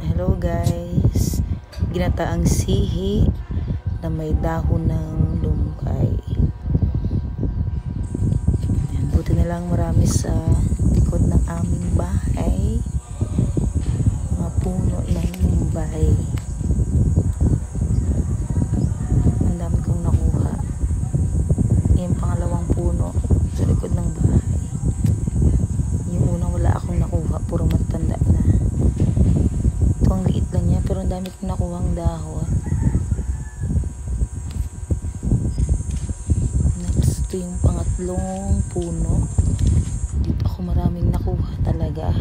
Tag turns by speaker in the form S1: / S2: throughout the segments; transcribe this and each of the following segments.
S1: Hello guys, ginataang sihi na may dahon ng lumukay. Ayan, buti na lang marami sa likod ng aming bahay, mga puno ng lumbay. Ang dami kong nakuha. Yung pangalawang puno sa likod ng bahay. Yung unang wala akong nakuha, puro matanda na. Ang liit lang niya, pero ang dami kong nakuhang dahon. Next, ito yung pangatlong puno. Dito ako maraming nakuha talaga.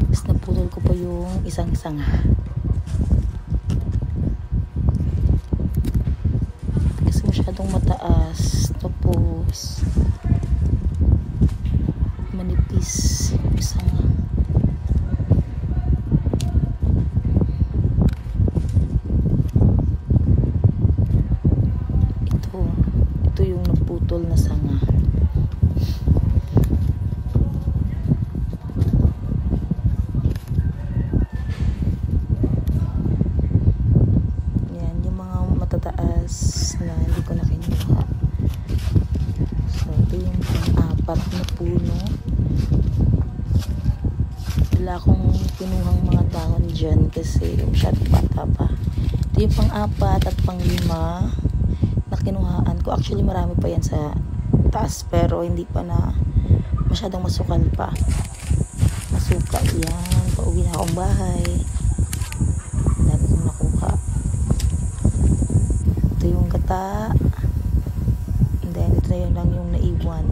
S1: Tapos naputol ko pa yung isang sanga. Kasi masyadong mataas. Tapos manipis yung sanga. Ito yung naputol na sanga. Yan, yung mga matataas na hindi ko na kinuha. So, ito yung pang-apat na puno. Wala akong kinuhang mga dahon dyan kasi masyadong bata pa. Ito yung pang-apat at pang-lima na kinuhaan ko. Actually marami pa yan sa taas pero hindi pa na masyadong masukal pa. Masuka yan. Pauwi na akong bahay. Dami kong nakuha. Ito yung gata. And then ito na yun lang yung naiwan.